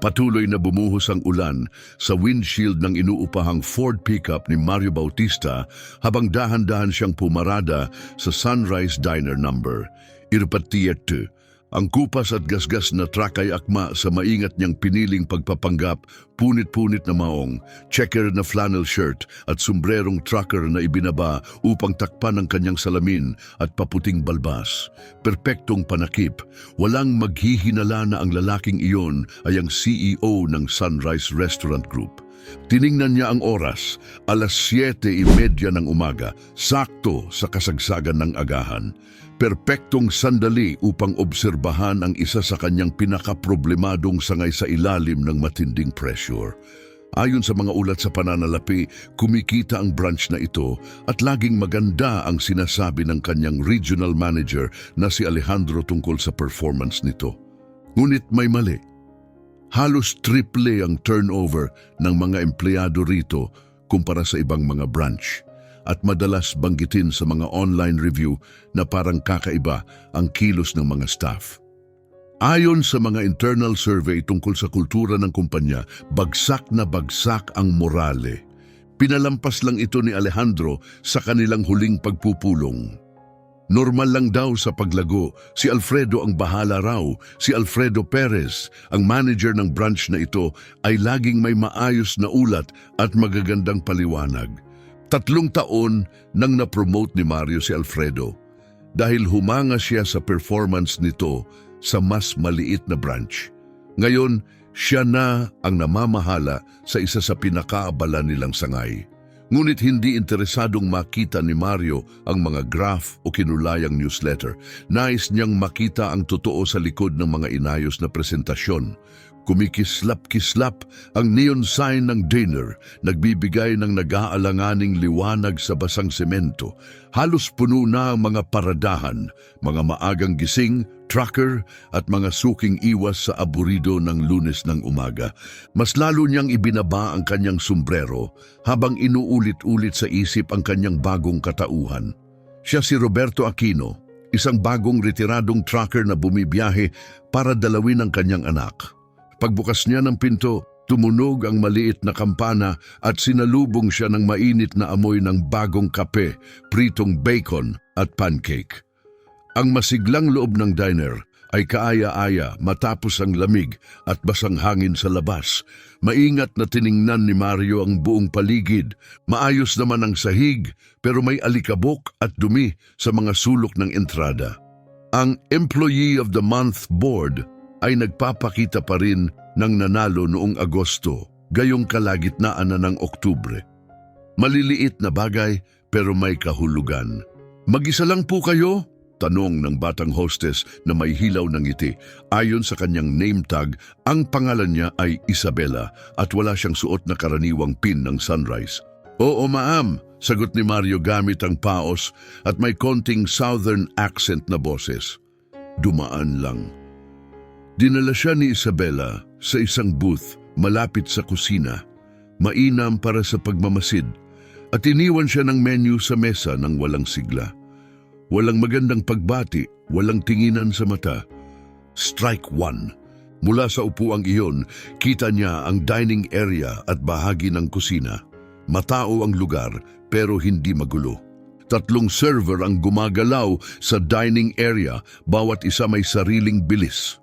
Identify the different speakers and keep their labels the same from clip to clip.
Speaker 1: Patuloy na bumuhos ang ulan sa windshield ng inuupahang Ford pickup ni Mario Bautista habang dahan-dahan siyang pumarada sa Sunrise Diner number. Irpatiet, ang kupas at gasgas na truck ay akma sa maingat niyang piniling pagpapanggap, punit-punit na maong, checker na flannel shirt at sombrerong trucker na ibinaba upang takpan ang kanyang salamin at paputing balbas. Perpektong panakip, walang maghihinala na ang lalaking iyon ay ang CEO ng Sunrise Restaurant Group. Tiningnan niya ang oras, alas 7:30 ng umaga, sakto sa kasagsagan ng agahan. Perpektong sandali upang obserbahan ang isa sa kanyang pinakaproblemadong sangay sa ilalim ng matinding pressure. Ayon sa mga ulat sa pananalapi, kumikita ang branch na ito at laging maganda ang sinasabi ng kanyang regional manager na si Alejandro tungkol sa performance nito. Ngunit may mali. Halos triple ang turnover ng mga empleyado rito kumpara sa ibang mga branch. At madalas banggitin sa mga online review na parang kakaiba ang kilos ng mga staff. Ayon sa mga internal survey tungkol sa kultura ng kumpanya, bagsak na bagsak ang morale. Pinalampas lang ito ni Alejandro sa kanilang huling pagpupulong. Normal lang daw sa paglago, si Alfredo ang bahala raw. Si Alfredo Perez, ang manager ng branch na ito, ay laging may maayos na ulat at magagandang paliwanag. 3 taon nang na-promote ni Mario si Alfredo dahil humanga siya sa performance nito sa mas maliit na branch. Ngayon, siya na ang namamahala sa isa sa pinakaabala nilang sangay. Ngunit hindi interesadong makita ni Mario ang mga graph o kinulayang newsletter. Nais niyang makita ang totoo sa likod ng mga inayos na presentasyon. Kumikislap-kislap ang neon sign ng dinner, nagbibigay ng nag-aalanganing liwanag sa basang semento. Halos puno na ang mga paradahan, mga maagang gising, trucker at mga suking iwas sa aburido ng Lunes ng umaga. Mas lalo niyang ibinaba ang kanyang sombrero habang inuulit-ulit sa isip ang kanyang bagong katauhan. Siya si Roberto Aquino, isang bagong retiradong trucker na bumibiyahe para dalawin ang kanyang anak. Pagbukas niya ng pinto, tumunog ang maliit na kampana at sinalubong siya ng mainit na amoy ng bagong kape, pritong bacon at pancake. Ang masiglang loob ng diner ay kaaya-aya matapos ang lamig at basang hangin sa labas. Maingat na tiningnan ni Mario ang buong paligid. Maayos naman ang sahig pero may alikabok at dumi sa mga sulok ng entrada. Ang Employee of the Month Board ay nagpapakita pa rin ng nanalo noong Agosto, gayong kalagitnaan na ng Oktubre. Maliliit na bagay pero may kahulugan. Mag-isa lang po kayo? Tanong ng batang hostess na may hilaw ng ngiti. Ayon sa kanyang name tag, ang pangalan niya ay Isabela at wala siyang suot na karaniwang pin ng Sunrise. Oo ma'am, sagot ni Mario gamit ang paos at may konting southern accent na boses. Dumaan lang. Dinala siya ni Isabela sa isang booth malapit sa kusina, mainam para sa pagmamasid, at iniwan siya ng menu sa mesa ng walang sigla. Walang magandang pagbati, walang tinginan sa mata. Strike 1. Mula sa upuang iyon, kita niya ang dining area at bahagi ng kusina. Matao ang lugar pero hindi magulo. 3 server ang gumagalaw sa dining area, bawat isa may sariling bilis.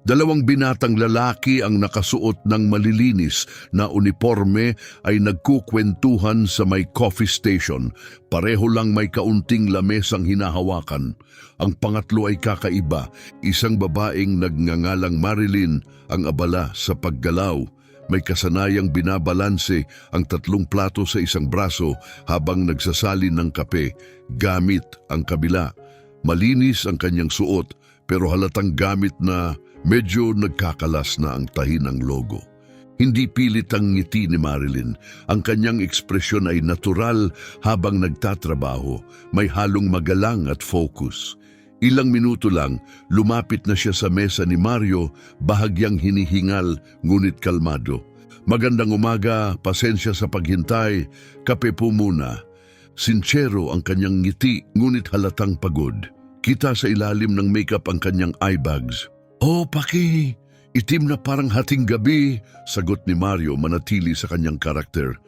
Speaker 1: 2 binatang lalaki ang nakasuot ng malilinis na uniforme ay nagkukwentuhan sa may coffee station. Pareho lang may kaunting lamesang hinahawakan. Ang pangatlo ay kakaiba, isang babaeng nagngangalang Marilyn ang abala sa paggalaw. May kasanayang binabalanse ang 3 plato sa isang braso habang nagsasalin ng kape, gamit ang kabila. Malinis ang kanyang suot pero halatang gamit na medyo nagkakalas na ang tahi ng logo. Hindi pilit ang ngiti ni Marilyn. Ang kanyang ekspresyon ay natural habang nagtatrabaho, may halong magalang at focus. Ilang minuto lang, lumapit na siya sa mesa ni Mario, bahagyang hinihingal ngunit kalmado. Magandang umaga, pasensya sa paghintay, kape po muna. Sinsyero ang kanyang ngiti ngunit halatang pagod. Kita sa ilalim ng makeup ang kanyang eye bags. Oh, Paki, Itim na parang hating gabi, sagot ni Mario manatili sa kanyang karakter.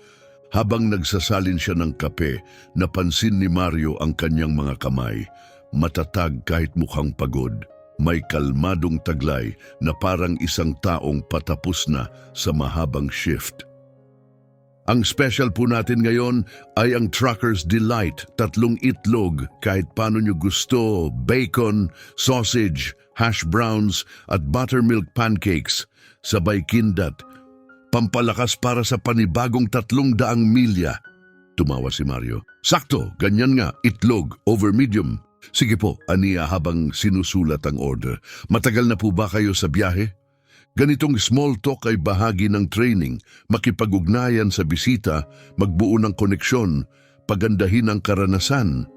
Speaker 1: Habang nagsasalin siya ng kape, napansin ni Mario ang kanyang mga kamay. Matatag kahit mukhang pagod. May kalmadong taglay na parang isang taong patapos na sa mahabang shift. Ang special po natin ngayon ay ang Trucker's Delight, 3 itlog kahit paano nyo gusto, bacon, sausage, hash browns at buttermilk pancakes, sabay kindat. Pampalakas para sa panibagong 300 milya. Tumawa si Mario. Sakto, ganyan nga, itlog over medium. Sige po, aniya habang sinusulat ang order. Matagal na po ba kayo sa biyahe? Ganitong small talk ay bahagi ng training, makipag-ugnayan sa bisita, magbuo ng koneksyon, pagandahin ang karanasan.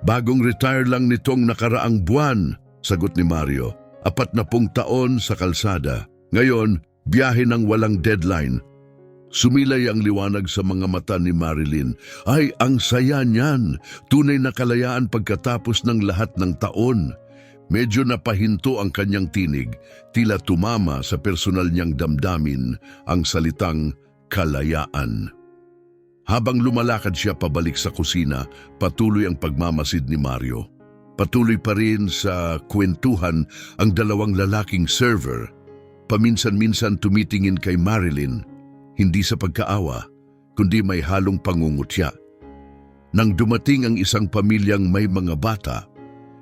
Speaker 1: Bagong retire lang nitong nakaraang buwan, sagot ni Mario. 40 taon sa kalsada. Ngayon, biyahe ng walang deadline. Sumilay ang liwanag sa mga mata ni Marilyn. Ay, ang saya niyan! Tunay na kalayaan pagkatapos ng lahat ng taon. Medyo napahinto ang kanyang tinig, tila tumama sa personal niyang damdamin ang salitang kalayaan. Habang lumalakad siya pabalik sa kusina, patuloy ang pagmamasid ni Mario. Patuloy pa rin sa kwentuhan ang 2 lalaking server. Paminsan-minsan tumitingin kay Marilyn, hindi sa pagkaawa, kundi may halong pangungutya. Nang dumating ang isang pamilyang may mga bata,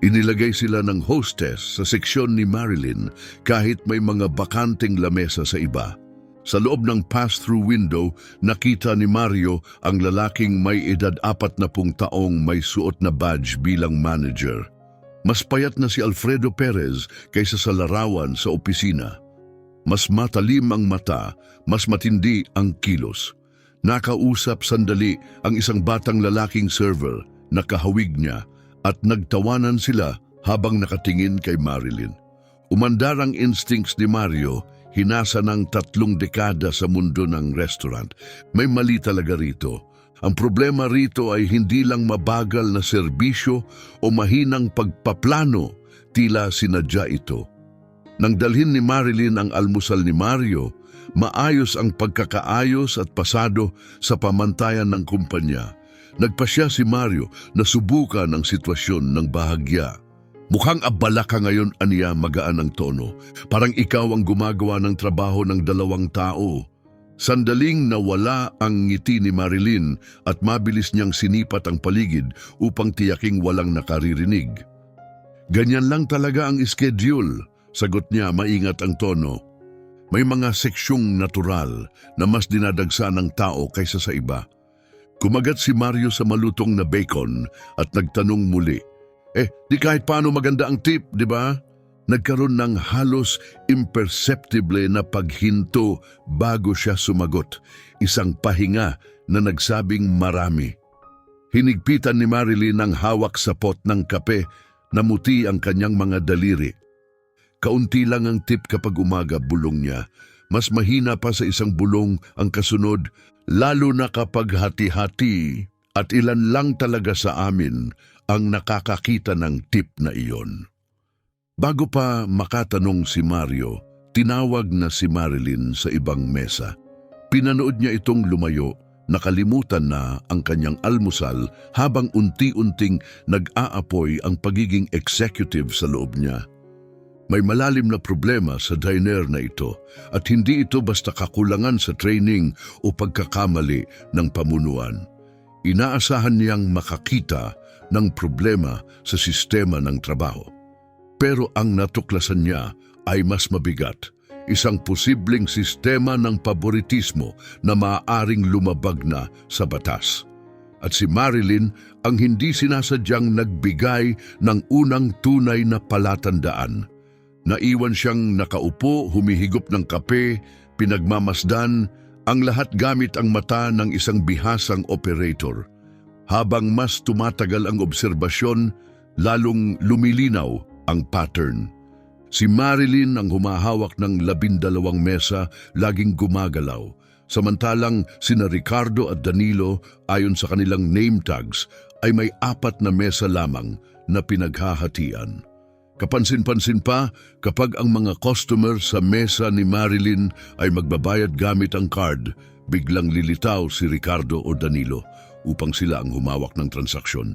Speaker 1: inilagay sila ng hostess sa seksyon ni Marilyn kahit may mga bakanteng lamesa sa iba. Sa loob ng pass-through window, nakita ni Mario ang lalaking may edad 40 taong may suot na badge bilang manager. Mas payat na si Alfredo Perez kaysa sa larawan sa opisina. Mas matalim ang mata, mas matindi ang kilos. Nakausap sandali ang isang batang lalaking server na kahawig niya at nagtawanan sila habang nakatingin kay Marilyn. Umandar ang instincts ni Mario, hinasa ng 3 dekada sa mundo ng restaurant. May mali talaga rito. Ang problema rito ay hindi lang mabagal na serbisyo o mahinang pagpaplano, tila sinadya ito. Nang dalhin ni Marilyn ang almusal ni Mario, maayos ang pagkakaayos at pasado sa pamantayan ng kumpanya. Nagpasya si Mario na subukan ang sitwasyon ng bahagya. Mukhang abala ka ngayon, aniya magaan ang tono. Parang ikaw ang gumagawa ng trabaho ng 2 tao. Sandaling nawala ang ngiti ni Marilyn at mabilis niyang sinipat ang paligid upang tiyaking walang nakaririnig. Ganyan lang talaga ang schedule, sagot niya maingat ang tono. May mga seksyong natural na mas dinadagsa ng tao kaysa sa iba. Kumagat si Mario sa malutong na bacon at nagtanong muli. Di kahit paano maganda ang tip, di ba? Nagkaroon ng halos imperceptible na paghinto bago siya sumagot. Isang pahinga na nagsabing marami. Hinigpitan ni Marilyn ang hawak sa pot ng kape, namuti ang kanyang mga daliri. Kaunti lang ang tip kapag umaga, bulong niya. Mas mahina pa sa isang bulong ang kasunod, lalo na kapag hati-hati, at ilan lang talaga sa amin ang nakakakita ng tip na iyon. Bago pa makatanong si Mario, tinawag na si Marilyn sa ibang mesa. Pinanood niya itong lumayo, nakalimutan na ang kanyang almusal habang unti-unting nag-aapoy ang pagiging executive sa loob niya. May malalim na problema sa diner na ito at hindi ito basta kakulangan sa training o pagkakamali ng pamunuan. Inaasahan niyang makakita ng problema sa sistema ng trabaho. Pero ang natuklasan niya ay mas mabigat, isang posibleng sistema ng paboritismo na maaaring lumabag na sa batas. At si Marilyn ang hindi sinasadyang nagbigay ng unang tunay na palatandaan. Naiwan siyang nakaupo, humihigop ng kape, pinagmamasdan, ang lahat gamit ang mata ng isang bihasang operator. Habang mas tumatagal ang obserbasyon, lalong lumilinaw ang pattern. Si Marilyn ang humahawak ng 12 mesa, laging gumagalaw. Samantalang sina Ricardo at Danilo, ayon sa kanilang name tags, ay may 4 na mesa lamang na pinaghahatian. Kapansin-pansin pa kapag ang mga customer sa mesa ni Marilyn ay magbabayad gamit ang card, biglang lilitaw si Ricardo o Danilo upang sila ang humawak ng transaksyon.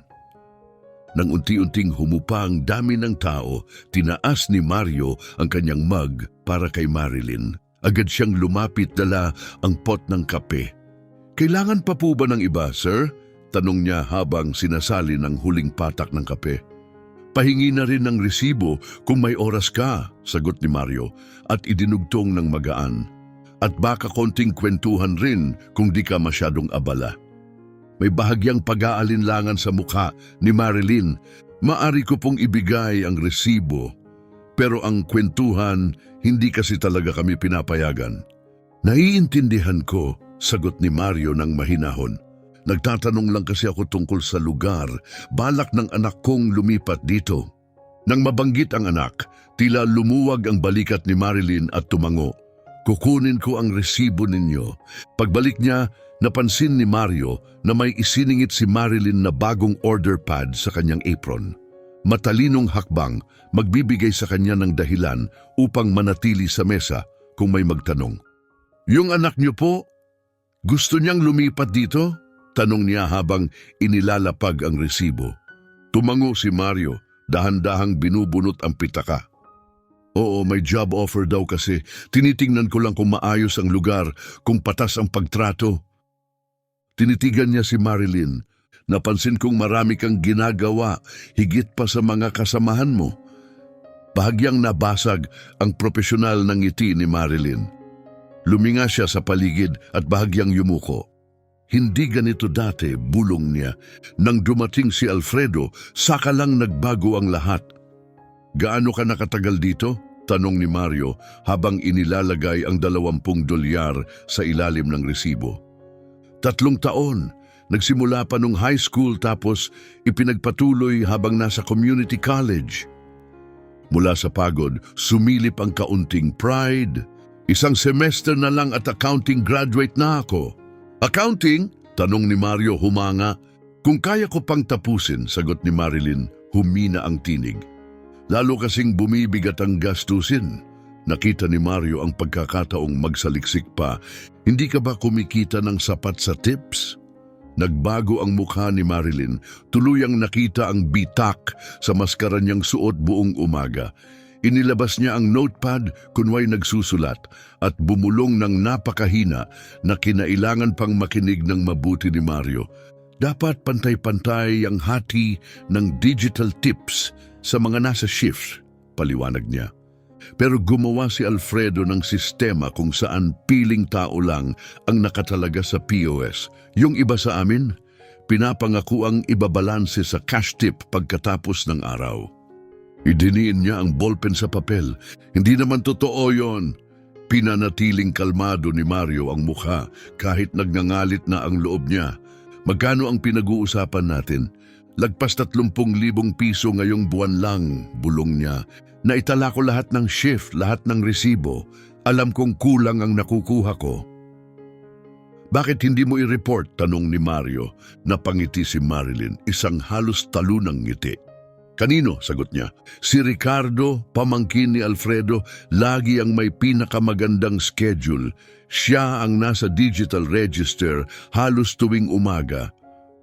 Speaker 1: Nang unti-unting humupa ang dami ng tao, tinaas ni Mario ang kanyang mug para kay Marilyn. Agad siyang lumapit, dala ang pot ng kape. "Kailangan pa po ba ng iba, sir?" tanong niya habang sinasali ng huling patak ng kape. "Pahingi na rin ng resibo kung may oras ka," sagot ni Mario at idinugtong ng magaan. "At baka konting kwentuhan rin kung di ka masyadong abala." May bahagyang pag-aalinlangan sa mukha ni Marilyn. "Maari ko pong ibigay ang resibo, pero ang kwentuhan hindi kasi talaga kami pinapayagan." "Naiintindihan ko," sagot ni Mario ng mahinahon. "Nagtatanong lang kasi ako tungkol sa lugar. Balak ng anak kong lumipat dito." Nang mabanggit ang anak, tila lumuwag ang balikat ni Marilyn at tumango. "Kukunin ko ang resibo ninyo." Pagbalik niya, napansin ni Mario na may isiningit si Marilyn na bagong order pad sa kanyang apron. Matalinong hakbang, magbibigay sa kanya ng dahilan upang manatili sa mesa kung may magtanong. "Yung anak niyo po, gusto niyang lumipat dito?" tanong niya habang inilalapag ang resibo. Tumango si Mario, dahan-dahang binubunot ang pitaka. "Oo, may job offer daw kasi. Tinitingnan ko lang kung maayos ang lugar, kung patas ang pagtrato." Tinitigan niya si Marilyn. "Napansin kong marami kang ginagawa, higit pa sa mga kasamahan mo." Bahagyang nabasag ang profesional ng ngiti ni Marilyn. Luminga siya sa paligid at bahagyang yumuko. "Hindi ganito dati," bulong niya. "Nang dumating si Alfredo, saka lang nagbago ang lahat." "Gaano ka nakatagal dito?" tanong ni Mario habang inilalagay ang $20 sa ilalim ng resibo. 3 taon. Nagsimula pa nung high school tapos ipinagpatuloy habang nasa community college. Mula sa pagod, sumilip ang kaunting pride. "1 semester na lang at accounting graduate na ako." "Accounting?" tanong ni Mario humanga. "Kung kaya ko pang tapusin," sagot ni Marilyn, humina ang tinig. "Lalo kasing bumibigat ang gastusin." Nakita ni Mario ang pagkakataong magsaliksik pa. "Hindi ka ba kumikita ng sapat sa tips?" Nagbago ang mukha ni Marilyn. Tuluyang nakita ang bitak sa maskara niyang suot buong umaga. Inilabas niya ang notepad kunway nagsusulat at bumulong ng napakahina na kinailangan pang makinig ng mabuti ni Mario. Dapat pantay-pantay ang hati ng digital tips sa mga nasa shift, paliwanag niya. Pero gumawa si Alfredo ng sistema kung saan piling tao lang ang nakatalaga sa POS. Yung iba sa amin, pinapangako ang ibabalanse sa cash tip pagkatapos ng araw. Idiniin niya ang ballpen sa papel. "Hindi naman totoo yon." Pinanatiling kalmado ni Mario ang mukha kahit nagngangalit na ang loob niya. "Magkano ang pinag-uusapan natin?" "Lagpas 30,000 piso ngayong buwan lang," bulong niya. "Naitala ko lahat ng shift, lahat ng resibo. Alam kong kulang ang nakukuha ko." "Bakit hindi mo i-report?" tanong ni Mario. Napangiti si Marilyn, isang halos talunang ngiti. "Kanino?" sagot niya. "Si Ricardo, pamangkin ni Alfredo, lagi ang may pinakamagandang schedule. Siya ang nasa digital register halos tuwing umaga."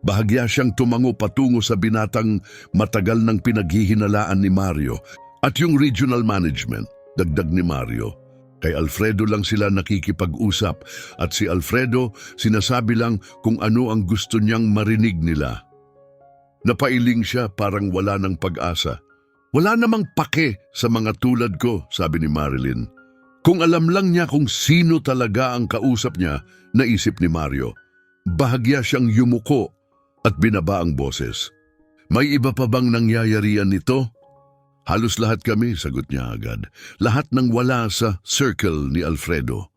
Speaker 1: Bahagya siyang tumango patungo sa binatang matagal nang pinaghihinalaan ni Mario. "At yung regional management," dagdag ni Mario. "Kay Alfredo lang sila nakikipag-usap at si Alfredo sinasabi lang kung ano ang gusto niyang marinig nila." Napailing siya, parang wala ng pag-asa. "Wala namang pake sa mga tulad ko," sabi ni Marilyn. Kung alam lang niya kung sino talaga ang kausap niya, naisip ni Mario. Bahagya siyang yumuko at binaba ang boses. "May iba pa bang nangyayarian nito?" "Halos lahat kami," sagot niya agad. "Lahat ng wala sa circle ni Alfredo."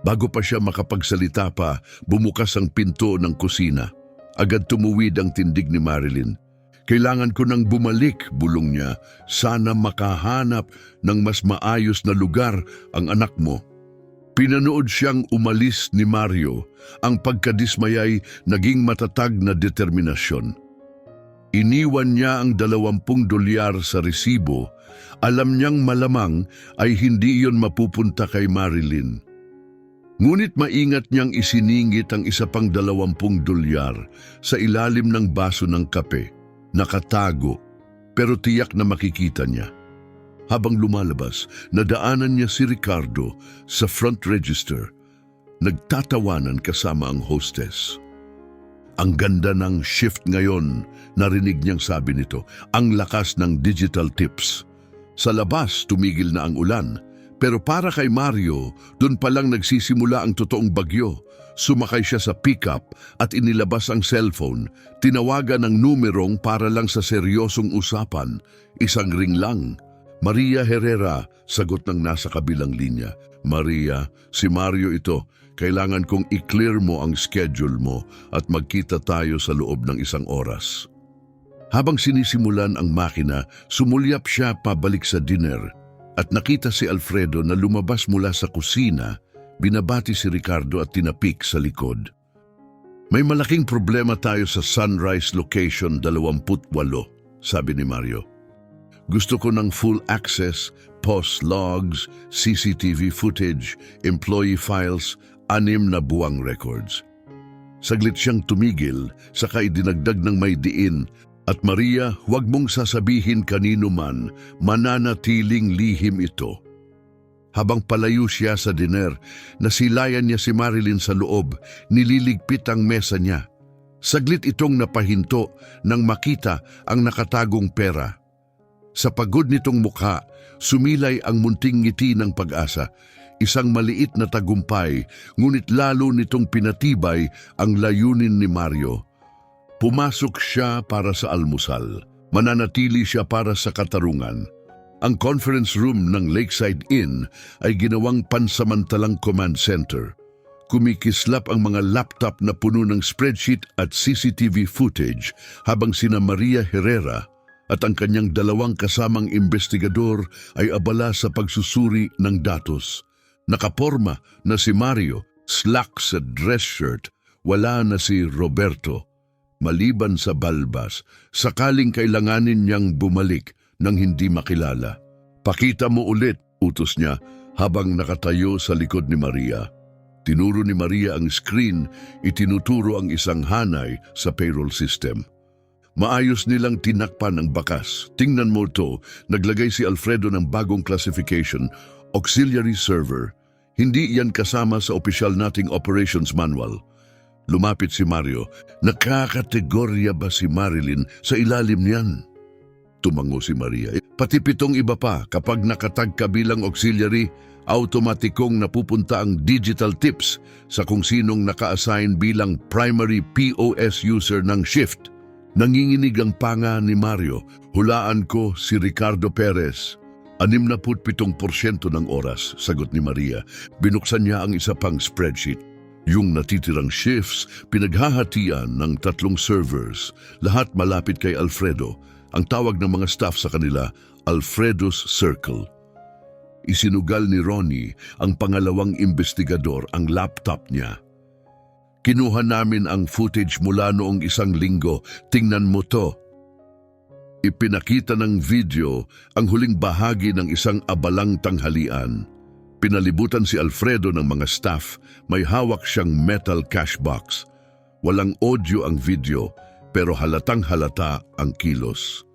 Speaker 1: Bago pa siya makapagsalita pa, bumukas ang pinto ng kusina. Agad tumuwid ang tindig ni Marilyn. "Kailangan ko nang bumalik," bulong niya. "Sana makahanap ng mas maayos na lugar ang anak mo." Pinanood siyang umalis ni Mario. Ang pagkadismayay naging matatag na determinasyon. Iniwan niya ang $20 sa resibo Alam niyang malamang ay hindi iyon mapupunta kay Marilyn. Ngunit maingat niyang isiningit ang isa pang 20 dolyar sa ilalim ng baso ng kape. Nakatago, pero tiyak na makikita niya. Habang lumalabas, nadaanan niya si Ricardo sa front register. Nagtatawanan kasama ang hostess. Ang ganda ng shift ngayon, narinig niyang sabi nito, ang lakas ng digital tips. Sa labas, tumigil na ang ulan. Pero para kay Mario, doon pa lang nagsisimula ang totoong bagyo. Sumakay siya sa pickup at inilabas ang cellphone. Tinawagan ng numerong para lang sa seryosong usapan. Isang ring lang. Maria Herrera, sagot ng nasa kabilang linya. Maria, si Mario ito. Kailangan kong i-clear mo ang schedule mo at magkita tayo sa loob ng 1 oras. Habang sinisimulan ang makina, sumulyap siya pabalik sa dinner at nakita si Alfredo na lumabas mula sa kusina, binabati si Ricardo at tinapik sa likod. May malaking problema tayo sa Sunrise Location 28, sabi ni Mario. Gusto ko ng full access, post logs, CCTV footage, employee files, 6 na buwang records. Saglit siyang tumigil, saka idinagdag ng may diin, at Maria, huwag mong sasabihin kanino man, mananatiling lihim ito. Habang palayo siya sa diner, nasilayan niya si Marilyn sa loob, nililigpit ang mesa niya. Saglit itong napahinto nang makita ang nakatagong pera. Sa pagod nitong mukha, sumilay ang munting ngiti ng pag-asa. Isang maliit na tagumpay, ngunit lalo nitong pinatibay ang layunin ni Mario. Pumasok siya para sa almusal. Mananatili siya para sa katarungan. Ang conference room ng Lakeside Inn ay ginawang pansamantalang command center. Kumikislap ang mga laptop na puno ng spreadsheet at CCTV footage habang sina Maria Herrera at ang kanyang 2 kasamang investigador ay abala sa pagsusuri ng datos. Nakaporma na si Mario, slacks at dress shirt, wala na si Roberto. Maliban sa balbas, sakaling kailanganin niyang bumalik nang hindi makilala. Pakita mo ulit, utos niya habang nakatayo sa likod ni Maria. Tinuro ni Maria ang screen, itinuturo ang isang hanay sa payroll system. Maayos nilang tinakpan ang bakas. Tingnan mo to, naglagay si Alfredo ng bagong classification, auxiliary server. Hindi yan kasama sa opisyal nating operations manual. Lumapit si Mario. Nakakategorya ba si Marilyn sa ilalim niyan? Tumango si Maria. Pati 7 iba pa, kapag nakatag ka bilang auxiliary, automatikong napupunta ang digital tips sa kung sinong naka-assign bilang primary POS user ng shift. Nanginginig ang panga ni Mario. Hulaan ko si Ricardo Perez. 67% ng oras, sagot ni Maria. Binuksan niya ang isa pang spreadsheet. Yung natitirang shifts, pinaghahatian ng 3 servers. Lahat malapit kay Alfredo. Ang tawag ng mga staff sa kanila, Alfredo's Circle. Isinugal ni Ronnie, ang pangalawang investigador, ang laptop niya. Kinuha namin ang footage mula noong 1 linggo. Tingnan mo to. Ipinakita ng video ang huling bahagi ng isang abalang tanghalian. Pinalibutan si Alfredo ng mga staff, may hawak siyang metal cash box. Walang audio ang video, pero halatang halata ang kilos.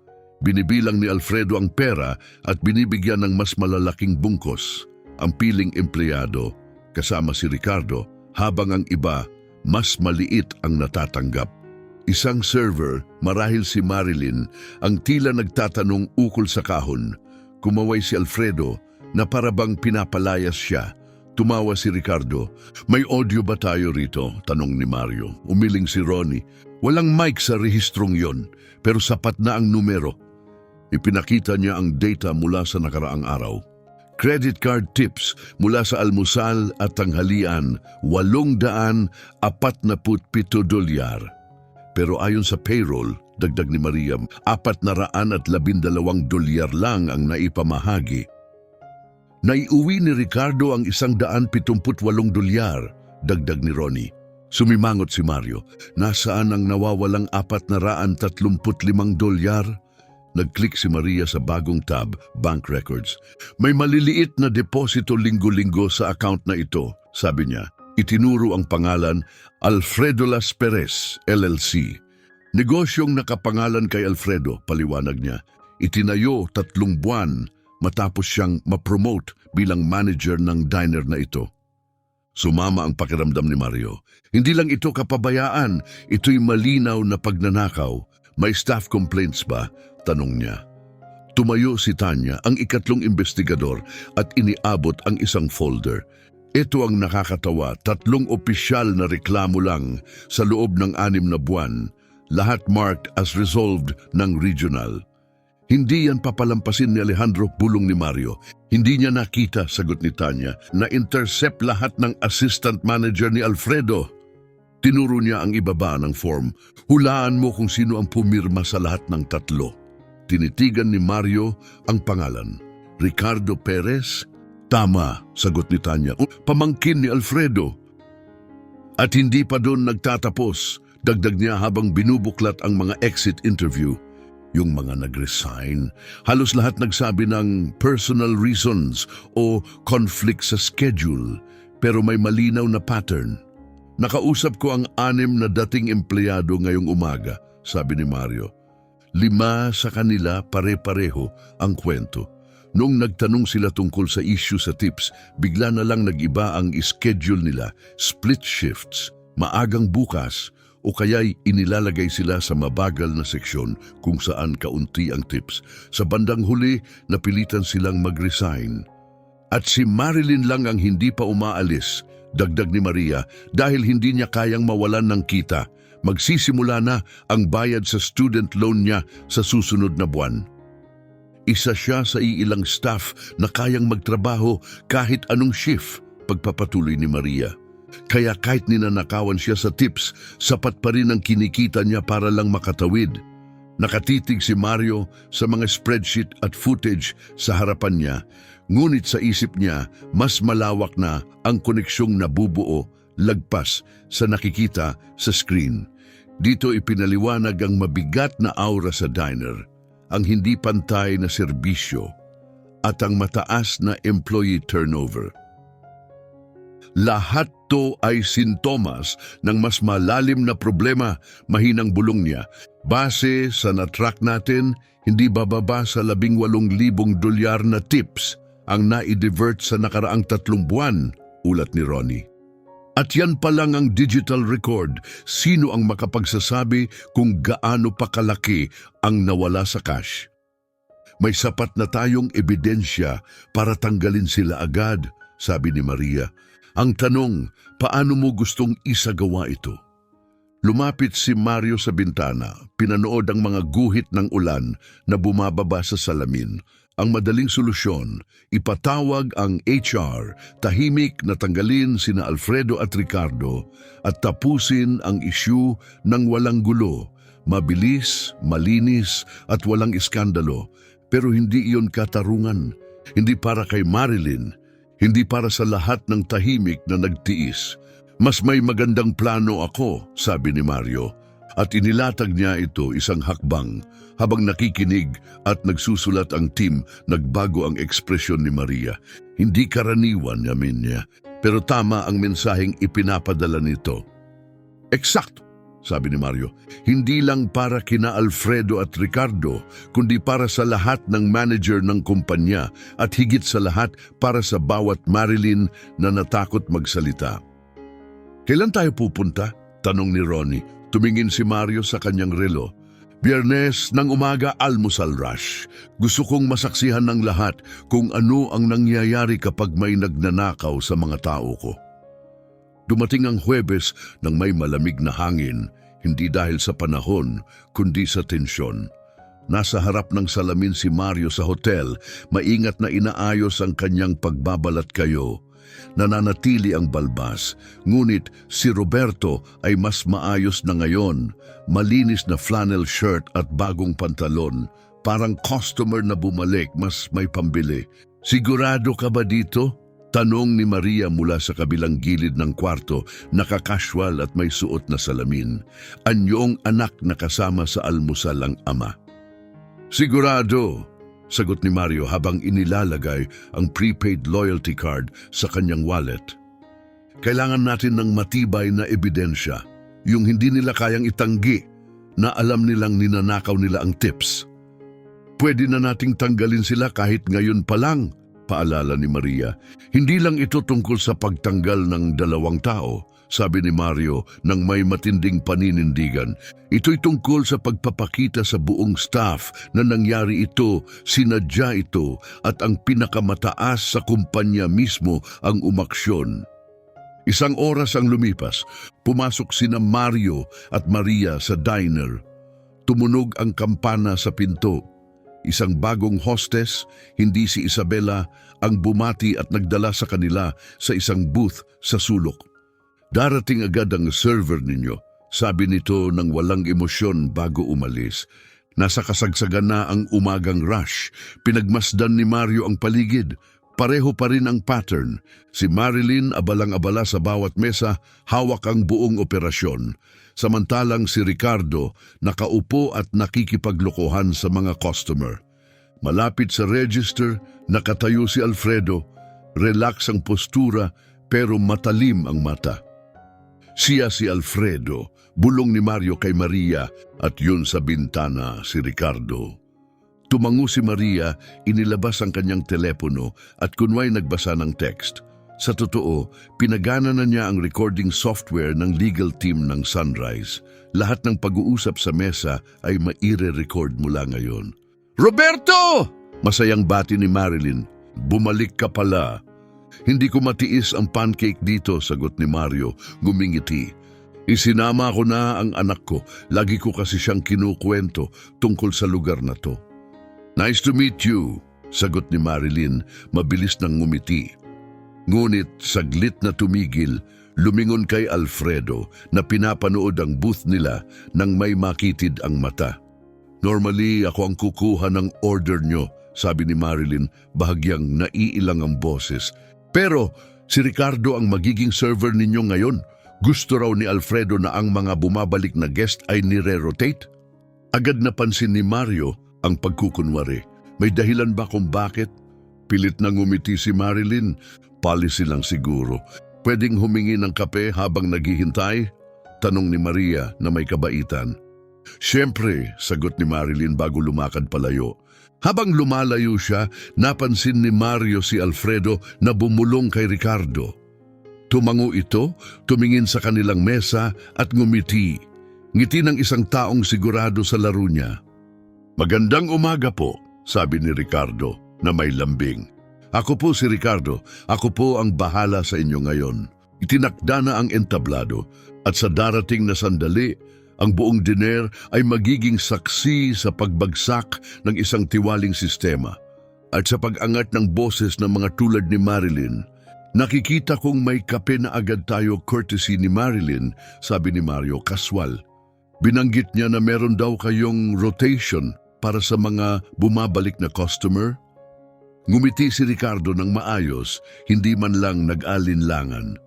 Speaker 1: Binibilang ni Alfredo ang pera at binibigyan ng mas malalaking bungkos. Ang piling empleyado, kasama si Ricardo, habang ang iba, mas maliit ang natatanggap. Isang server, marahil si Marilyn, ang tila nagtatanong ukol sa kahon. Kumaway si Alfredo na parabang pinapalayas siya. Tumawa si Ricardo. May audio ba tayo rito? Tanong ni Mario. Umiling si Ronnie. Walang mic sa rehistrong yon, pero sapat na ang numero. Ipinakita niya ang data mula sa nakaraang araw. Credit card tips mula sa almusal at tanghalian, 847 dolyar. Pero ayon sa payroll, dagdag ni Maria, 412 dolyar lang ang naipamahagi. Naiuwi ni Ricardo ang 178 dolyar, dagdag ni Ronnie. Sumimangot si Mario. Nasaan ang nawawalang 435 dolyar? Nag-click si Maria sa bagong tab, Bank Records. May maliliit na deposito linggo-linggo sa account na ito, sabi niya. Itinuro ang pangalan, Alfredo Las Perez, LLC. Negosyong nakapangalan kay Alfredo, paliwanag niya. Itinayo 3 buwan matapos siyang ma-promote bilang manager ng diner na ito. Sumama ang pakiramdam ni Mario. Hindi lang ito kapabayaan, ito'y malinaw na pagnanakaw. May staff complaints ba? Tanong niya. Tumayo si Tanya, ang ikatlong investigador, at iniabot ang isang folder. Ito ang nakakatawa, 3 opisyal na reklamo lang sa loob ng 6 na buwan, lahat marked as resolved ng regional. Hindi yan papalampasin ni Alejandro, bulong ni Mario. Hindi niya nakita, sagot ni Tanya, na intercept lahat ng assistant manager ni Alfredo. Tinuro niya ang ibaba ng form. Hulaan mo kung sino ang pumirma sa lahat ng 3. Tinitigan ni Mario ang pangalan. Ricardo Perez? Tama, sagot ni Tanya. Pamangkin ni Alfredo. At hindi pa doon nagtatapos. Dagdag niya habang binubuklat ang mga exit interview. Yung mga nag-resign, halos lahat nagsabi ng personal reasons o conflict sa schedule, pero may malinaw na pattern. Nakausap ko ang 6 na dating empleyado ngayong umaga, sabi ni Mario. 5 sa kanila pare-pareho ang kwento. Noong nagtanong sila tungkol sa issue sa tips, bigla na lang nag-iba ang schedule nila, split shifts, maagang bukas, o kaya'y inilalagay sila sa mabagal na seksyon kung saan kaunti ang tips. Sa bandang huli, napilitan silang mag-resign. At si Marilyn lang ang hindi pa umaalis, dagdag ni Maria, dahil hindi niya kayang mawalan ng kita. Magsisimula na ang bayad sa student loan niya sa susunod na buwan. Isa siya sa iilang staff na kayang magtrabaho kahit anong shift, pagpapatuloy ni Maria. Kaya kahit ninanakawan siya sa tips, sapat pa rin ang kinikita niya para lang makatawid. Nakatitig si Mario sa mga spreadsheet at footage sa harapan niya, ngunit sa isip niya mas malawak na ang koneksyong nabubuo lagpas sa nakikita sa screen. Dito ipinaliwanag ang mabigat na aura sa diner, ang hindi pantay na serbisyo, at ang mataas na employee turnover. Lahat to ay sintomas ng mas malalim na problema, mahinang bulong niya. Base sa na-track natin, hindi bababa sa 18,000 dolyar na tips ang na-divert sa nakaraang 3 buwan, ulat ni Ronnie. At yan pa lang ang digital record. Sino ang makapagsasabi kung gaano pa kalaki ang nawala sa cash? May sapat na tayong ebidensya para tanggalin sila agad, sabi ni Maria. Ang tanong, paano mo gustong isagawa ito? Lumapit si Mario sa bintana, pinanood ang mga guhit ng ulan na bumababa sa salamin. Ang madaling solusyon, ipatawag ang HR, tahimik na tanggalin sina Alfredo at Ricardo at tapusin ang issue ng walang gulo, mabilis, malinis at walang iskandalo. Pero hindi iyon katarungan, hindi para kay Marilyn, hindi para sa lahat ng tahimik na nagtiis. Mas may magandang plano ako, sabi ni Mario. At inilatag niya ito isang hakbang. Habang nakikinig at nagsusulat ang team, nagbago ang ekspresyon ni Maria. Hindi karaniwan, yamin niya. Pero tama ang mensaheng ipinapadala nito. Eksakto, sabi ni Mario. Hindi lang para kina Alfredo at Ricardo, kundi para sa lahat ng manager ng kumpanya at higit sa lahat para sa bawat Marilyn na natakot magsalita. Kailan tayo pupunta? Tanong ni Ronnie. Tumingin si Mario sa kanyang relo. Biyernes ng umaga, almusal rush. Gusto kong masaksihan ng lahat kung ano ang nangyayari kapag may nagnanakaw sa mga tao ko. Dumating ang Huwebes nang may malamig na hangin, hindi dahil sa panahon, kundi sa tensyon. Nasa harap ng salamin si Mario sa hotel, maingat na inaayos ang kanyang pagbabalat kayo. Nananatili ang balbas, ngunit si Roberto ay mas maayos na ngayon, malinis na flannel shirt at bagong pantalon, parang customer na bumalik, mas may pambili. Sigurado ka ba dito? Tanong ni Maria mula sa kabilang gilid ng kwarto, nakakasual at may suot na salamin. Anyong anak na kasama sa almusal ang ama. Sigurado, sagot ni Mario habang inilalagay ang prepaid loyalty card sa kanyang wallet. Kailangan natin ng matibay na ebidensya, yung hindi nila kayang itanggi na alam nilang ninanakaw nila ang tips. Pwede na nating tanggalin sila kahit ngayon pa lang, paalala ni Maria. Hindi lang ito tungkol sa pagtanggal ng 2 tao, sabi ni Mario nang may matinding paninindigan. Ito'y tungkol sa pagpapakita sa buong staff na nangyari ito, sinadya ito at ang pinakamataas sa kumpanya mismo ang umaksyon. 1 oras ang lumipas, pumasok sina Mario at Maria sa diner. Tumunog ang kampana sa pinto. Isang bagong hostess, hindi si Isabela, ang bumati at nagdala sa kanila sa isang booth sa sulok. Darating agad ang server ninyo, sabi nito ng walang emosyon bago umalis. Nasa kasagsagan na ang umagang rush. Pinagmasdan ni Mario ang paligid. Pareho pa rin ang pattern. Si Marilyn abalang-abala sa bawat mesa, hawak ang buong operasyon. Samantalang si Ricardo nakaupo at nakikipaglokohan sa mga customer. Malapit sa register, nakatayo si Alfredo. Relax ang postura pero matalim ang mata. Siya si Alfredo, bulong ni Mario kay Maria at yun sa bintana si Ricardo. Tumango si Maria, inilabas ang kanyang telepono at kunway nagbasa ng text. Sa totoo, pinagana na niya ang recording software ng legal team ng Sunrise. Lahat ng pag-uusap sa mesa ay maire-record mula ngayon. Roberto! Masayang bati ni Marilyn. Bumalik ka pala. Hindi ko matiis ang pancake dito, sagot ni Mario, gumingiti. Isinama ko na ang anak ko. Lagi ko kasi siyang kinukwento tungkol sa lugar na to. Nice to meet you, sagot ni Marilyn, mabilis nang ngumiti. Ngunit saglit na tumigil, lumingon kay Alfredo na pinapanood ang booth nila nang may makitid ang mata. Normally, ako ang kukuha ng order nyo, sabi ni Marilyn, bahagyang naiilang ang boses. Pero si Ricardo ang magiging server ninyo ngayon. Gusto raw ni Alfredo na ang mga bumabalik na guest ay nire-rotate? Agad napansin ni Mario ang pagkukunwari. May dahilan ba kung bakit? Pilit na ngumiti si Marilyn. Policy lang siguro. Pwedeng humingi ng kape habang naghihintay? Tanong ni Maria na may kabaitan. Siyempre, sagot ni Marilyn bago lumakad palayo. Habang lumalayo siya, napansin ni Mario si Alfredo na bumulong kay Ricardo. Tumango ito, tumingin sa kanilang mesa at ngumiti. Ngiti ng isang taong sigurado sa laro niya. Magandang umaga po, sabi ni Ricardo na may lambing. Ako po si Ricardo, ako po ang bahala sa inyo ngayon. Itinakda na ang entablado at sa darating na sandali, ang buong diner ay magiging saksi sa pagbagsak ng isang tiwaling sistema. At sa pag-angat ng boses ng mga tulad ni Marilyn, nakikita kong may kape na agad tayo courtesy ni Marilyn, sabi ni Mario kaswal. Binanggit niya na meron daw kayong rotation para sa mga bumabalik na customer. Ngumiti si Ricardo ng maayos, hindi man lang nag-alinlangan.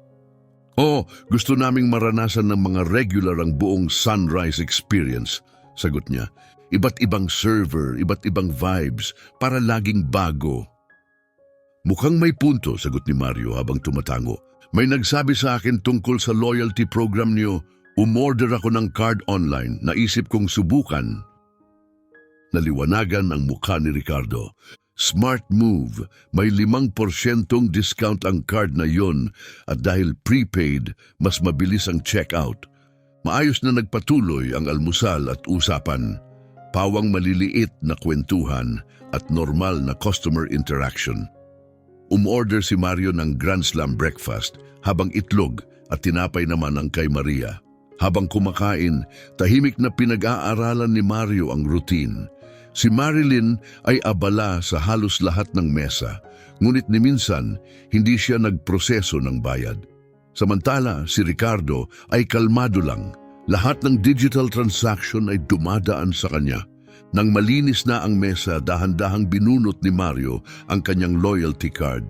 Speaker 1: Gusto naming maranasan ng mga regular ang buong Sunrise experience, sagot niya. Iba't ibang server, iba't ibang vibes, para laging bago. Mukhang may punto, sagot ni Mario habang tumatango. May nagsabi sa akin tungkol sa loyalty program niyo. Umorder ako ng card online, naisip kong subukan. Naliwanagan ang mukha ni Ricardo. Smart move, may 5% discount ang card na yon at dahil prepaid, mas mabilis ang checkout. Maayos na nagpatuloy ang almusal at usapan. Pawang maliliit na kwentuhan at normal na customer interaction. Umorder si Mario ng Grand Slam breakfast habang itlog at tinapay naman ang kay Maria. Habang kumakain, tahimik na pinag-aaralan ni Mario ang routine. Si Marilyn ay abala sa halos lahat ng mesa, ngunit ni minsan hindi siya nagproseso ng bayad. Samantala, si Ricardo ay kalmado lang. Lahat ng digital transaction ay dumadaan sa kanya. Nang malinis na ang mesa, dahan-dahang binunot ni Mario ang kanyang loyalty card.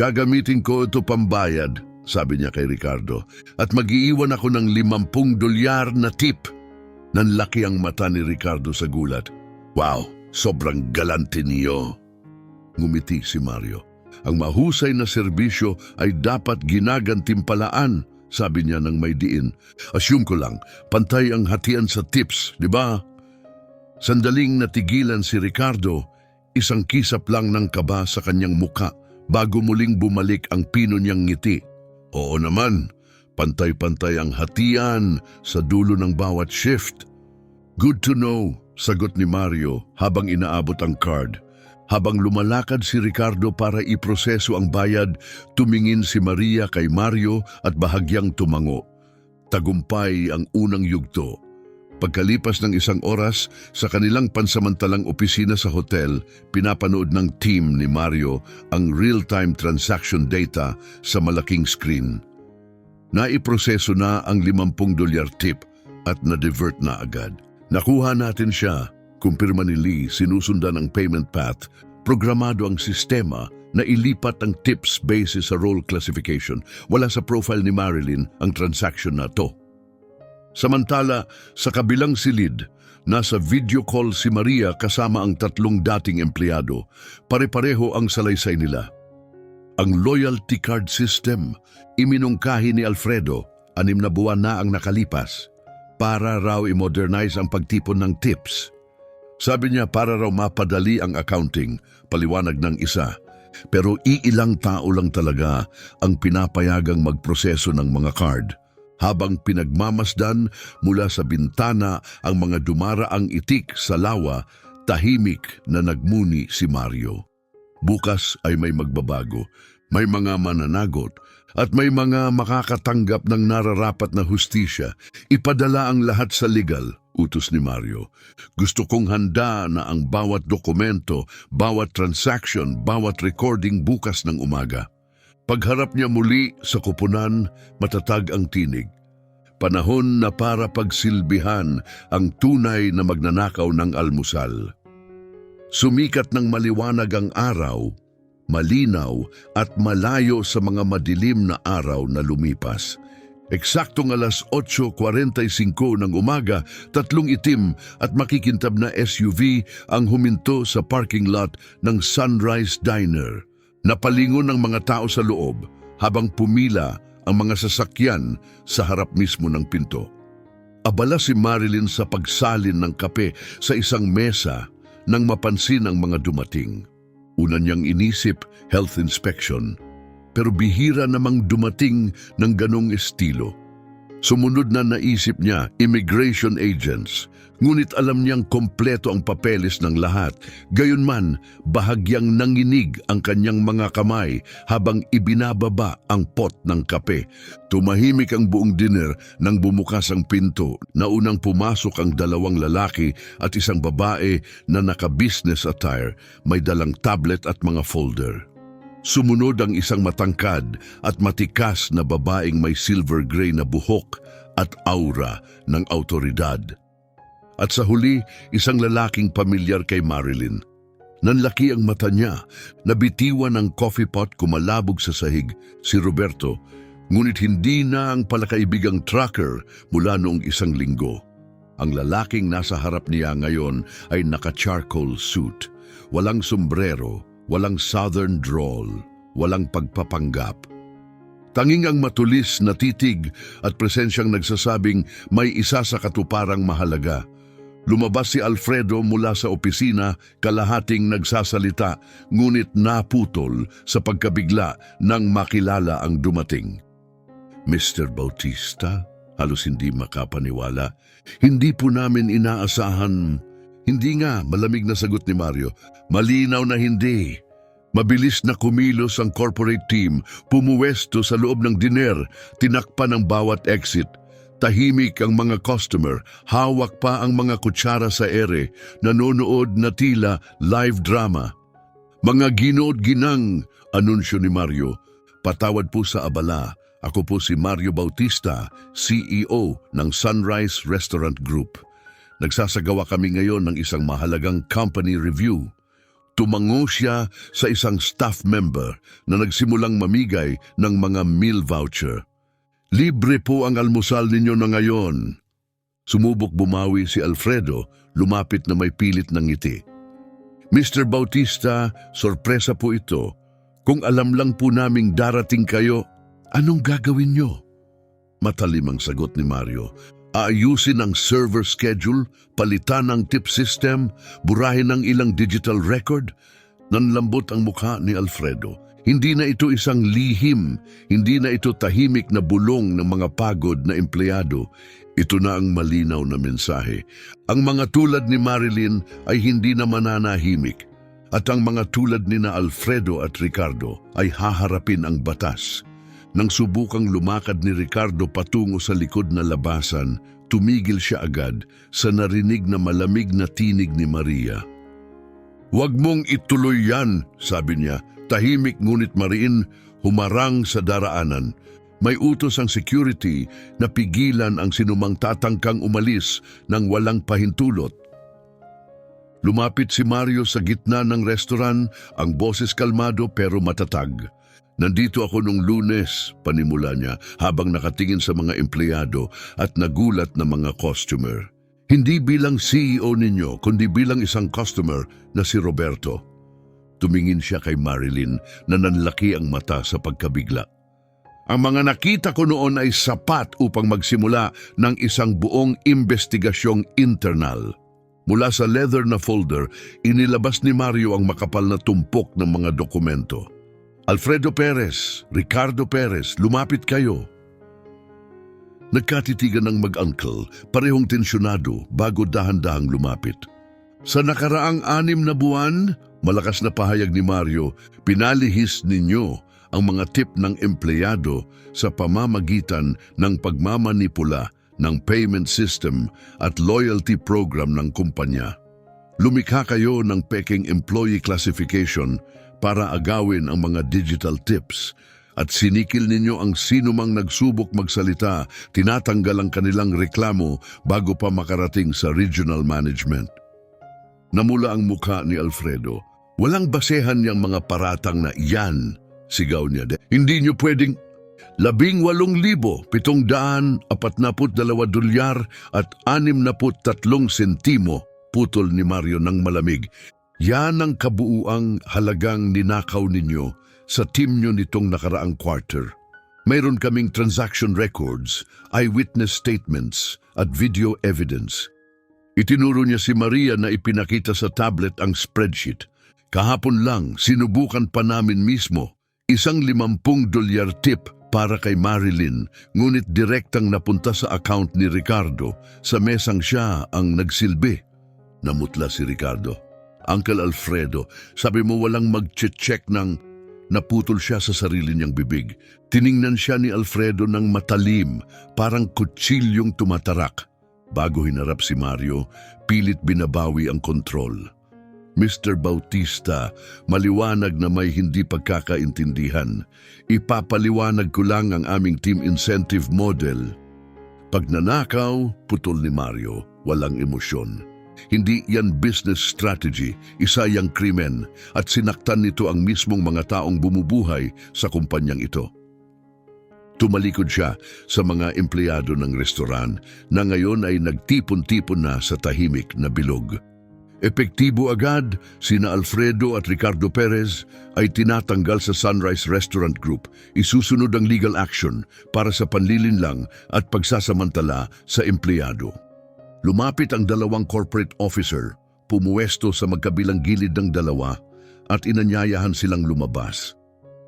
Speaker 1: Gagamitin ko ito pambayad, sabi niya kay Ricardo, at mag-iiwan ako ng $50 na tip. Nanlaki ang mata ni Ricardo sa gulat. Wow, Sobrang galante niyo. Ngumiti si Mario. Ang mahusay na serbisyo ay dapat ginagantimpalaan, sabi niya ng may diin. Assume ko lang, pantay ang hatian sa tips, di ba? Sandaling natigilan si Ricardo, isang kisap lang ng kaba sa kanyang muka bago muling bumalik ang pino niyang ngiti. Oo naman, pantay-pantay ang hatian sa dulo ng bawat shift. Good to know, sagot ni Mario habang inaabot ang card. Habang lumalakad si Ricardo para iproseso ang bayad, tumingin si Maria kay Mario at bahagyang tumango. Tagumpay ang unang yugto. Pagkalipas ng isang oras, sa kanilang pansamantalang opisina sa hotel, pinapanood ng team ni Mario ang real-time transaction data sa malaking screen. Naiproseso na ang $50 tip at na-divert na agad. Nakuha natin siya. Kumpirma ni Lee, sinusundan ang payment path, programado ang sistema na ilipat ang tips basis sa role classification. Wala sa profile ni Marilyn ang transaction na to. Samantala, sa kabilang silid, nasa video call si Maria kasama ang 3 dating empleyado. Pare-pareho ang salaysay nila. Ang loyalty card system, iminungkahi ni Alfredo, 6 na buwan na ang nakalipas, para raw i-modernize ang pagtipon ng tips. Sabi niya para raw mapadali ang accounting, paliwanag ng isa. Pero iilang tao lang talaga ang pinapayagang magproseso ng mga card. Habang pinagmamasdan mula sa bintana ang mga dumaraang itik sa lawa, tahimik na nagmuni si Mario. Bukas ay may magbabago, may mga mananagot, at may mga makakatanggap ng nararapat na hustisya. Ipadala ang lahat sa legal, utos ni Mario. Gusto kong handa na ang bawat dokumento, bawat transaction, bawat recording bukas ng umaga. Pagharap niya muli sa kupunan, matatag ang tinig. Panahon na para pagsilbihan ang tunay na magnanakaw ng almusal. Sumikat ng maliwanag ang araw, malinaw at malayo sa mga madilim na araw na lumipas. Eksaktong alas 8:45 ng umaga, 3 itim at makikintab na SUV ang huminto sa parking lot ng Sunrise Diner. Napalingon ng mga tao sa loob habang pumila ang mga sasakyan sa harap mismo ng pinto. Abala si Marilyn sa pagsalin ng kape sa isang mesa nang mapansin ang mga dumating. Una niyang inisip, health inspection. Pero bihira namang dumating ng ganong estilo. Sumunod na naisip niya, immigration agents. Ngunit alam niyang kompleto ang papeles ng lahat. Gayunman, bahagyang nanginig ang kanyang mga kamay habang ibinababa ang pot ng kape. Tumahimik ang buong dinner nang bumukas ang pinto. Naunang pumasok ang 2 lalaki at isang babae na naka-business attire, may dalang tablet at mga folder. Sumunod ang isang matangkad at matikas na babaeng may silver gray na buhok at aura ng autoridad. At sa huli, isang lalaking pamilyar kay Marilyn. Nanlaki ang mata niya, nabitiwan ng coffee pot kumalabog sa sahig, si Roberto, ngunit hindi na ang palakaibigang trucker mula noong 1 linggo. Ang lalaking nasa harap niya ngayon ay naka-charcoal suit, walang sombrero, walang southern drawl, walang pagpapanggap. Tanging ang matulis na titig at presensyang nagsasabing may isa sa katuparang mahalaga. Lumabas si Alfredo mula sa opisina, kalahating nagsasalita, ngunit naputol sa pagkabigla nang makilala ang dumating. Mr. Bautista, halos hindi makapaniwala. Hindi po namin inaasahan. Hindi nga, malamig na sagot ni Mario. Malinaw na hindi. Mabilis na kumilos ang corporate team, pumuwesto sa loob ng diner, tinakpan ang bawat exit. Tahimik ang mga customer, hawak pa ang mga kutsara sa ere, nanonood na tila live drama. Mga ginood-ginang, anunsyo ni Mario. Patawad po sa abala, ako po si Mario Bautista, CEO ng Sunrise Restaurant Group. Nagsasagawa kami ngayon ng isang mahalagang company review. Tumango siya sa isang staff member na nagsimulang mamigay ng mga meal voucher. Libre po ang almusal ninyo na ngayon. Sumubok bumawi si Alfredo, lumapit na may pilit ng ngiti. Mr. Bautista, sorpresa po ito. Kung alam lang po naming darating kayo, anong gagawin nyo? Matalim ang sagot ni Mario. Aayusin ang server schedule, palitan ang tip system, burahin ang ilang digital record. Nanlambot ang mukha ni Alfredo. Hindi na ito isang lihim, hindi na ito tahimik na bulong ng mga pagod na empleyado. Ito na ang malinaw na mensahe. Ang mga tulad ni Marilyn ay hindi na mananahimik. At ang mga tulad ni na Alfredo at Ricardo ay haharapin ang batas. Nang subukang lumakad ni Ricardo patungo sa likod na labasan, tumigil siya agad sa narinig na malamig na tinig ni Maria. "Huwag mong ituloy yan," sabi niya. Tahimik ngunit mariin, humarang sa daraanan. May utos ang security na pigilan ang sinumang tatangkang umalis nang walang pahintulot. Lumapit si Mario sa gitna ng restoran, ang boses kalmado pero matatag. "Nandito ako nung Lunes," panimula niya habang nakatingin sa mga empleyado at nagulat na mga customer. "Hindi bilang CEO ninyo, kundi bilang isang customer na si Roberto." Tumingin siya kay Marilyn na nanlaki ang mata sa pagkabigla. "Ang mga nakita ko noon ay sapat upang magsimula ng isang buong investigasyong internal." Mula sa leather na folder, inilabas ni Mario ang makapal na tumpok ng mga dokumento. "Alfredo Perez, Ricardo Perez, lumapit kayo." Nagkatitigan ng mag-uncle, parehong tensyonado bago dahan-dahang lumapit. "Sa nakaraang 6 na buwan," malakas na pahayag ni Mario, "pinalihis ninyo ang mga tip ng empleyado sa pamamagitan ng pagmamanipula ng payment system at loyalty program ng kumpanya. Lumikha kayo ng peking employee classification para agawin ang mga digital tips at sinikil ninyo ang sinumang nagsubok magsalita, tinatanggal ang kanilang reklamo bago pa makarating sa regional management." Namula ang mukha ni Alfredo. Walang basehan niyang mga paratang na yan, sigaw niya. "Hindi niyo pwedeng 18,742 dolyar at 63 sentimo, putol ni Mario ng malamig. "Yan ang kabuuang halagang ninakaw ninyo sa team niyo nitong nakaraang quarter. Mayroon kaming transaction records, eyewitness statements at video evidence." Itinuro niya si Maria na ipinakita sa tablet ang spreadsheet. "Kahapon lang, sinubukan pa namin mismo. Isang 50 dolyar tip para kay Marilyn, ngunit direktang napunta sa account ni Ricardo sa mesang siya ang nagsilbi." Namutla si Ricardo. "Uncle Alfredo, sabi mo walang mag-check ng..." Naputol siya sa sarili niyang bibig. Tiningnan siya ni Alfredo ng matalim, parang kutsilyong tumatarak. Bago hinarap si Mario, pilit binabawi ang kontrol. "Mr. Bautista, maliwanag na may hindi pagkakaintindihan. Ipapaliwanag ko lang ang aming team incentive model." "Pagnanakaw," putol ni Mario, walang emosyon. "Hindi yan business strategy, isa yang krimen at sinaktan nito ang mismong mga taong bumubuhay sa kumpanyang ito." Tumalikod siya sa mga empleyado ng restoran na ngayon ay nagtipon-tipon na sa tahimik na bilog. Epektibo agad, sina Alfredo at Ricardo Perez ay tinatanggal sa Sunrise Restaurant Group. Isusunod ang legal action para sa panlilinlang at pagsasamantala sa empleyado. Lumapit ang 2 corporate officer, pumuwesto sa magkabilang gilid ng dalawa at inanyayahan silang lumabas.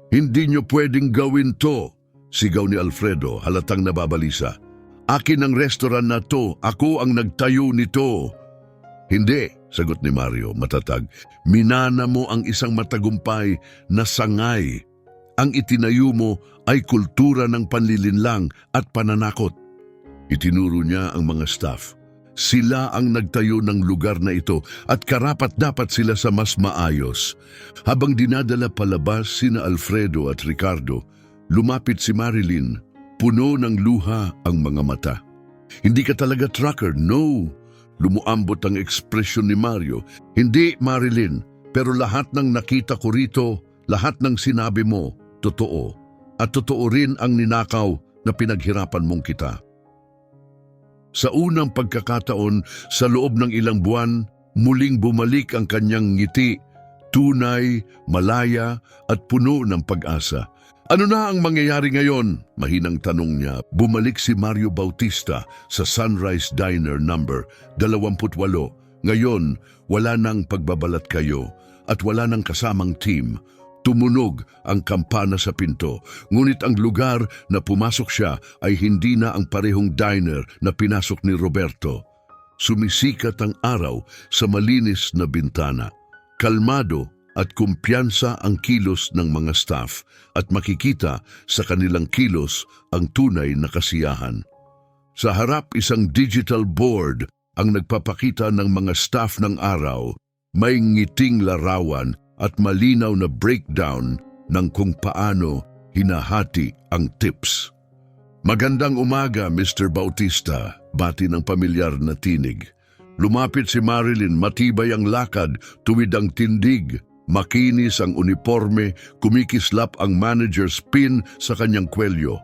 Speaker 1: "Hindi niyo pwedeng gawin to," sigaw ni Alfredo, halatang nababalisa. "Akin ang restaurant na to, ako ang nagtayo nito." "Hindi," sagot ni Mario, matatag. "Minana mo ang isang matagumpay na sangay. Ang itinayo mo ay kultura ng panlilinlang at pananakot." Itinuro niya ang mga staff. Sila ang nagtayo ng lugar na ito at karapat-dapat sila sa mas maayos. Habang dinadala palabas sina Alfredo at Ricardo, lumapit si Marilyn. Puno ng luha ang mga mata. "Hindi ka talaga trucker, no?" Lumuambot ang ekspresyon ni Mario. "Hindi, Marilyn, pero lahat ng nakita ko rito, lahat ng sinabi mo, totoo. At totoo rin ang ninakaw na pinaghirapan mong kita." Sa unang pagkakataon, sa loob ng ilang buwan, Muling bumalik ang kanyang ngiti, tunay, malaya at puno ng pag-asa. Ano na ang mangyayari ngayon? Mahinang tanong niya. Bumalik si Mario Bautista sa Sunrise Diner number 28. Ngayon, wala nang pagbabalat kayo at wala nang kasamang team. Tumunog ang kampana sa pinto, ngunit ang lugar na pumasok siya ay hindi na ang parehong diner na pinasok ni Roberto. Sumisikat ang araw sa malinis na bintana. Kalmado at kumpiyansa ang kilos ng mga staff at makikita sa kanilang kilos ang tunay na kasiyahan. Sa harap isang digital board ang nagpapakita ng mga staff ng araw, may ngiting larawan at malinaw na breakdown ng kung paano hinahati ang tips. Magandang umaga, Mr. Bautista, bati ng pamilyar na tinig. Lumapit si Marilyn, matibay ang lakad, tuwid ang tindig. Makinis ang uniforme, kumikislap ang manager's pin sa kanyang kwelyo.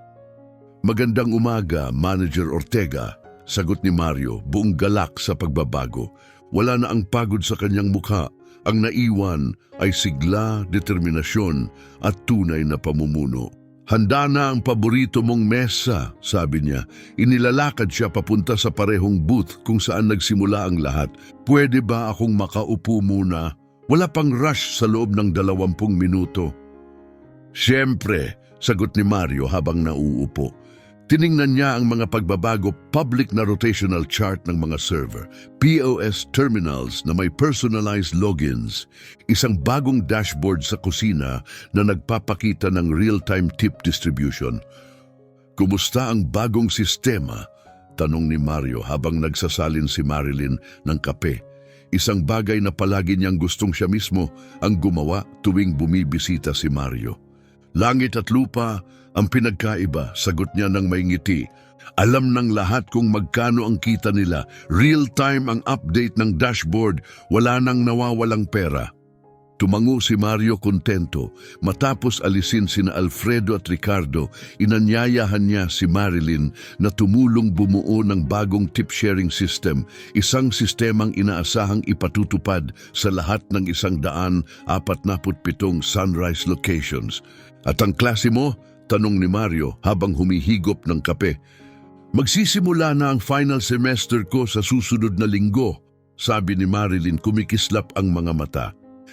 Speaker 1: Magandang umaga, Manager Ortega, sagot ni Mario, buong galak sa pagbabago. Wala na ang pagod sa kanyang mukha. Ang naiwan ay sigla, determinasyon at tunay na pamumuno. Handa na ang paborito mong mesa, sabi niya. Inilalakad siya papunta sa parehong booth kung saan nagsimula ang lahat. Pwede ba akong makaupo muna? Wala pang rush sa loob ng 20 minuto. Siyempre, sagot ni Mario habang nauupo. Tiningnan niya ang mga pagbabago, public na rotational chart ng mga server, POS terminals na may personalized logins, isang bagong dashboard sa kusina na nagpapakita ng real-time tip distribution. Kumusta ang bagong sistema? Tanong ni Mario habang nagsasalin si Marilyn ng kape. Isang bagay na palagi niyang gustong siya mismo ang gumawa tuwing bumibisita si Mario. Langit at lupa ang pinagkaiba, sagot niya ng may ngiti. Alam ng lahat kung magkano ang kita nila. Real-time ang update ng dashboard, wala nang nawawalang pera. Tumango si Mario kontento. Matapos alisin sina Alfredo at Ricardo, inanyayahan niya si Marilyn na tumulong bumuo ng bagong tip-sharing system, isang sistemang inaasahang ipatutupad sa lahat ng 147 Sunrise locations. At ang klase mo? Tanong ni Mario habang humihigop ng kape. Magsisimula na ang final semester ko sa susunod na linggo, sabi ni Marilyn, kumikislap ang mga mata.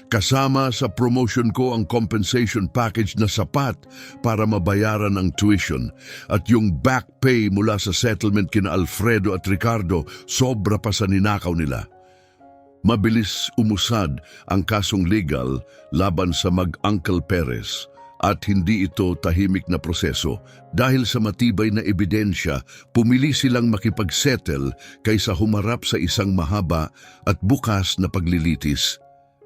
Speaker 1: Kasama sa promotion ko ang compensation package na sapat para mabayaran ang tuition at yung back pay mula sa settlement kina Alfredo at Ricardo sobra pa sa ninakaw nila. Mabilis umusad ang kasong legal laban sa mag-Uncle Perez. At hindi ito tahimik na proseso. Dahil sa matibay na ebidensya, pumili silang makipagsettle kaysa humarap sa isang mahaba at bukas na paglilitis.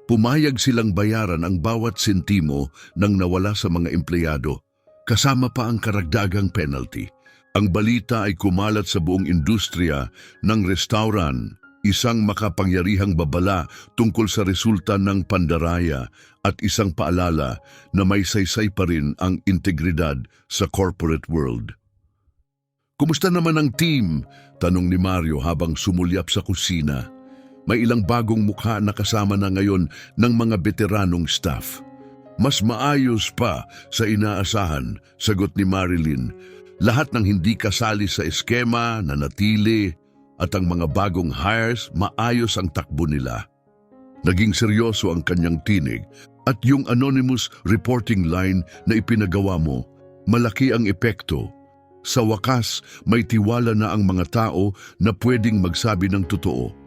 Speaker 1: Pumayag silang bayaran ang bawat sentimo ng nawala sa mga empleyado, kasama pa ang karagdagang penalty. Ang balita ay kumalat sa buong industriya ng restaurant, isang makapangyarihang babala tungkol sa resulta ng pandaraya at isang paalala na may saysay pa rin ang integridad sa corporate world. Kumusta naman ang team? Tanong ni Mario habang sumulyap sa kusina. May ilang bagong mukha na kasama na ngayon ng mga veteranong staff. Mas maayos pa sa inaasahan, sagot ni Marilyn. Lahat ng hindi kasali sa eskema na natili at ang mga bagong hires, maayos ang takbo nila. Naging seryoso ang kanyang tinig at yung anonymous reporting line na ipinagawa mo, malaki ang epekto. Sa wakas, may tiwala na ang mga tao na pwedeng magsabi ng totoo.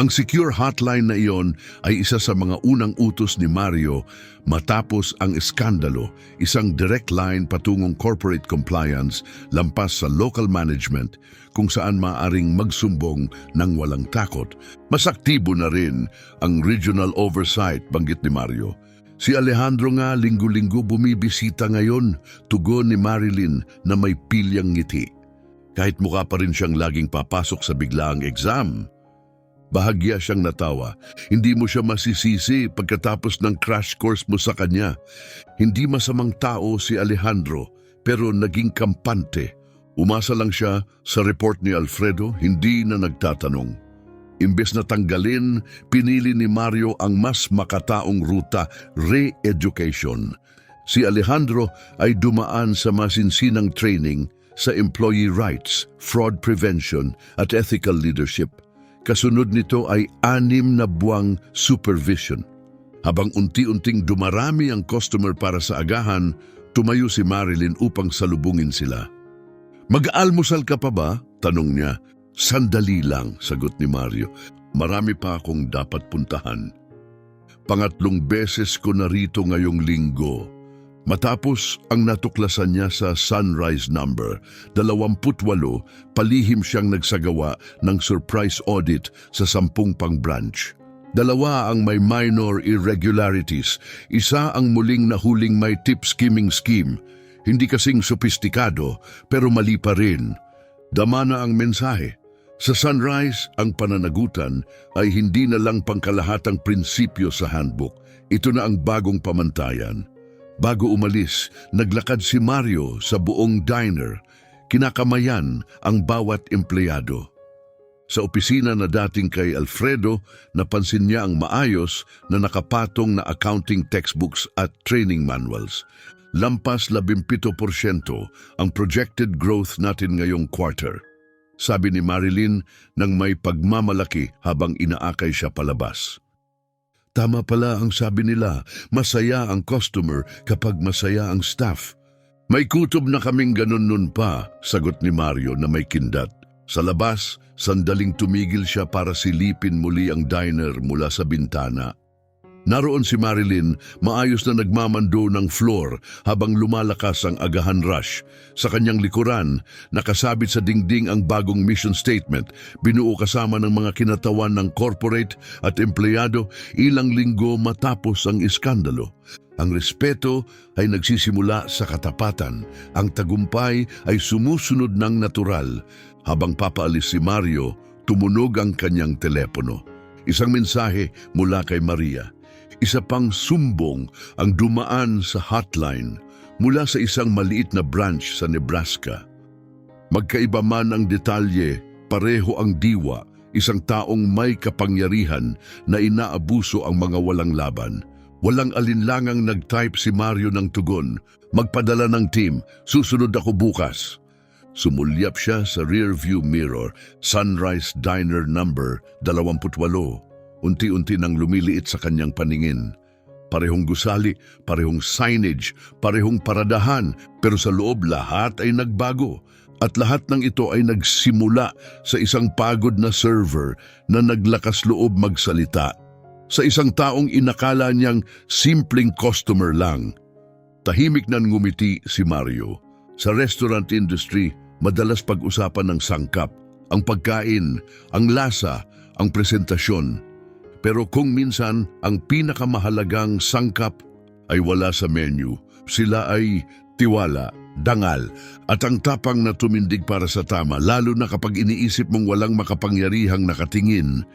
Speaker 1: Ang secure hotline na iyon ay isa sa mga unang utos ni Mario matapos ang eskandalo, isang direct line patungong corporate compliance lampas sa local management kung saan maaring magsumbong ng walang takot. Mas aktibo na rin ang regional oversight, banggit ni Mario. Si Alejandro nga linggo-linggo bumibisita ngayon, tugon ni Marilyn na may pilyang ngiti. Kahit mukha pa rin siyang laging papasok sa biglaang exam. Bahagya siyang natawa. Hindi mo siya masisisi pagkatapos ng crash course mo sa kanya. Hindi masamang tao si Alejandro, pero naging kampante. Umasa lang siya sa report ni Alfredo, hindi na nagtatanong. Imbes na tanggalin, pinili ni Mario ang mas makataong ruta, re-education. Si Alejandro ay dumaan sa masinsinang training sa employee rights, fraud prevention at ethical leadership. Kasunod nito ay 6 na buwang supervision. Habang unti-unting dumarami ang customer para sa agahan, tumayo si Marilyn upang salubungin sila. "Mag-almusal ka pa ba?" tanong niya. "Sandali lang," sagot ni Mario. "Marami pa akong dapat puntahan. Pangatlong beses ko na rito ngayong linggo." Matapos ang natuklasan niya sa Sunrise number, 28, palihim siyang nagsagawa ng surprise audit sa 10 pang branch. 2 ang may minor irregularities, 1 ang muling nahuling may tip skimming scheme. Hindi kasing sopistikado pero mali pa rin. Dama na ang mensahe. Sa Sunrise, ang pananagutan ay hindi na lang pangkalahatang prinsipyo sa handbook. Ito na ang bagong pamantayan. Bago umalis, naglakad si Mario sa buong diner. Kinakamayan ang bawat empleyado. Sa opisina na dating kay Alfredo, napansin niya ang maayos na nakapatong na accounting textbooks at training manuals. Lampas 17% ang projected growth natin ngayong quarter. Sabi ni Marilyn nang may pagmamalaki habang inaakay siya palabas. "Tama pala ang sabi nila, masaya ang customer kapag masaya ang staff." "May kutob na kaming ganun nun pa," sagot ni Mario na may kindat. Sa labas, sandaling tumigil siya para silipin muli ang diner mula sa bintana. Naroon si Marilyn, maayos na nagmamando ng floor habang lumalakas ang agahan rush. Sa kanyang likuran, nakasabit sa dingding ang bagong mission statement, binuo kasama ng mga kinatawan ng corporate at empleyado ilang linggo matapos ang iskandalo. Ang respeto ay nagsisimula sa katapatan. Ang tagumpay ay sumusunod ng natural. Habang papaalis si Mario, tumunog ang kanyang telepono. Isang mensahe mula kay Maria. Isa pang sumbong ang dumaan sa hotline mula sa isang maliit na branch sa Nebraska. Magkaiba man ang detalye, pareho ang diwa, isang taong may kapangyarihan na inaabuso ang mga walang laban. Walang alinlangang nag-type si Mario ng tugon, "Magpadala ng team, susunod ako bukas." Sumulyap siya sa rearview mirror, Sunrise Diner number 28. Unti-unti nang lumiliit sa kanyang paningin. Parehong gusali, parehong signage, parehong paradahan, pero sa loob lahat ay nagbago. At lahat ng ito ay nagsimula sa isang pagod na server na naglakas loob magsalita. Sa isang taong inakala niyang simpleng customer lang. Tahimik na ngumiti si Mario. Sa restaurant industry, madalas pag-usapan ng sangkap, ang pagkain, ang lasa, ang presentasyon. Pero kung minsan ang pinakamahalagang sangkap ay wala sa menu, sila ay tiwala, dangal, at ang tapang na tumindig para sa tama, lalo na kapag iniisip mong walang makapangyarihang nakatingin.